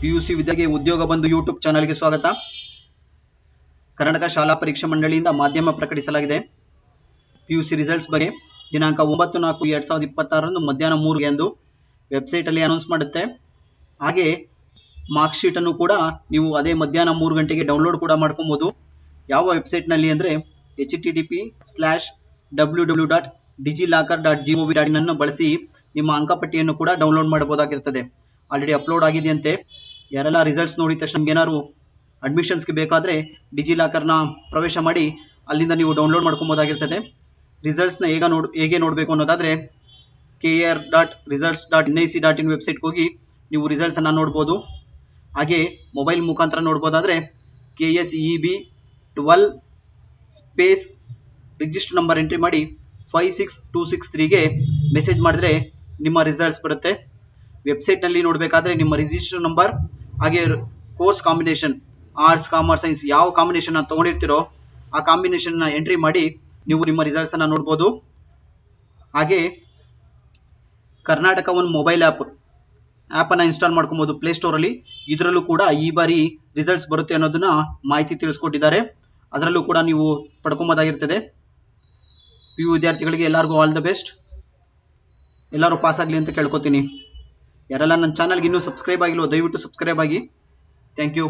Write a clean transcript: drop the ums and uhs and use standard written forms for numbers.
PUC ವಿದ್ಯಾರ್ಥಿಗೆ ಉದ್ಯೋಗ ಬಂಧು ಯೂಟ್ಯೂಬ್ ಚಾನಲ್ಗೆ ಸ್ವಾಗತ. ಕರ್ನಾಟಕ ಶಾಲಾ ಪರೀಕ್ಷಾ ಮಂಡಳಿಯಿಂದ ಮಾಧ್ಯಮ ಪ್ರಕಟಿಸಲಾಗಿದೆ. PUC ರಿಸಲ್ಟ್ಸ್ ಬಗ್ಗೆ ದಿನಾಂಕ 9/4/2026 ಮಧ್ಯಾಹ್ನ 3 ಎಂದು ವೆಬ್ಸೈಟ್ ಅಲ್ಲಿ ಅನೌನ್ಸ್ ಮಾಡುತ್ತೆ. ಹಾಗೆ ಮಾರ್ಕ್ ಶೀಟ್ ಅನ್ನು ಕೂಡ ನೀವು ಅದೇ ಮಧ್ಯಾಹ್ನ 3 ಗಂಟೆಗೆ ಡೌನ್ಲೋಡ್ ಕೂಡ ಮಾಡ್ಕೊಬಹುದು. ಯಾವ ವೆಬ್ಸೈಟ್ ನಲ್ಲಿ ಅಂದ್ರೆ http://www.digilocker.gov.in ಅನ್ನು ಬಳಸಿ ನಿಮ್ಮ ಅಂಕಪಟ್ಟಿಯನ್ನು ಕೂಡ ಡೌನ್ಲೋಡ್ ಮಾಡಬಹುದಾಗಿರುತ್ತದೆ. ಆಲ್ರೆಡಿ ಅಪ್ಲೋಡ್ ಆಗಿದೆಯಂತೆ. ಯಾರೆಲ್ಲ ರಿಸಲ್ಟ್ಸ್ ನೋಡಿದ ತಕ್ಷಣ ನಿಮ್ಗೆ ಏನಾದ್ರು ಅಡ್ಮಿಷನ್ಸ್ಗೆ ಬೇಕಾದ್ರೆ ಡಿಜಿಲಾಕರ್ನ ಪ್ರವೇಶ ಮಾಡಿ ಅಲ್ಲಿಂದ ನೀವು ಡೌನ್ಲೋಡ್ ಮಾಡ್ಕೊಬೋದಾಗಿರ್ತದೆ. ರಿಸಲ್ಟ್ಸ್ನ ಹೇಗೆ ನೋಡಬೇಕು ಅನ್ನೋದಾದ್ರೆ kar.results.nic.in ವೆಬ್ಸೈಟ್ಗೆ ಹೋಗಿ ನೀವು ರಿಸಲ್ಟ್ಸ್ ಅನ್ನ ನೋಡ್ಬೋದು. ಹಾಗೆ ಮೊಬೈಲ್ ಮುಖಾಂತರ ನೋಡ್ಬೋದಾದ್ರೆ KSEB12 space register number entry ಮಾಡಿ 56263ಗೆ ಮೆಸೇಜ್ ಮಾಡಿದ್ರೆ ನಿಮ್ಮ ರಿಸಲ್ಟ್ಸ್ ಬರುತ್ತೆ. ವೆಬ್ಸೈಟ್ ನಲ್ಲಿ ನೋಡಬೇಕಾದ್ರೆ ನಿಮ್ಮ ರಿಜಿಸ್ಟರ್ ನಂಬರ್ ಹಾಗೆ course combination arts commerce science ಯಾವ ಕಾಂಬಿನೇಷನ್ ಅನ್ನು ತಗೊಂಡಿರ್ತೀರೋ ಆ ಕಾಂಬಿನೇಷನ್ ನ ಎಂಟ್ರಿ ಮಾಡಿ ನೀವು ನಿಮ್ಮ ರಿಸಲ್ಟ್ಸ್ ಅನ್ನ ನೋಡಬಹುದು. ಹಾಗೆ ಕರ್ನಾಟಕ ಒನ್ ಮೊಬೈಲ್ ಆಪ್ ಅನ್ನ ಇನ್ಸ್ಟಾಲ್ ಮಾಡ್ಕೊಬಹುದು ಪ್ಲೇ ಸ್ಟೋರ್ ಅಲ್ಲಿ. ಇದರಲ್ಲೂ ಕೂಡ ಈ ಬಾರಿ ರಿಸಲ್ಟ್ಸ್ ಬರುತ್ತೆ ಅನ್ನೋದನ್ನ ಮಾಹಿತಿ ತಿಳಿಸ್ಕೊಟ್ಟಿದ್ದಾರೆ. ಅದರಲ್ಲೂ ಕೂಡ ನೀವು ಪಡ್ಕೊಬೋದಾಗಿರ್ತದೆ. PU ವಿದ್ಯಾರ್ಥಿಗಳಿಗೆ ಎಲ್ಲರಿಗೂ ಆಲ್ ದ ಬೆಸ್ಟ್. ಎಲ್ಲರೂ ಪಾಸ್ ಆಗಲಿ ಅಂತ ಕೇಳ್ಕೊತೀನಿ. ಯಾರೆಲ್ಲ ನನ್ನ ಚಾನಲ್ಗೆ ಇನ್ನೂ ಸಬ್ಸ್ಕ್ರೈಬ್ ಆಗಿಲ್ವೋ ದಯವಿಟ್ಟು ಸಬ್ಸ್ಕ್ರೈಬ್ ಆಗಿ. Thank you.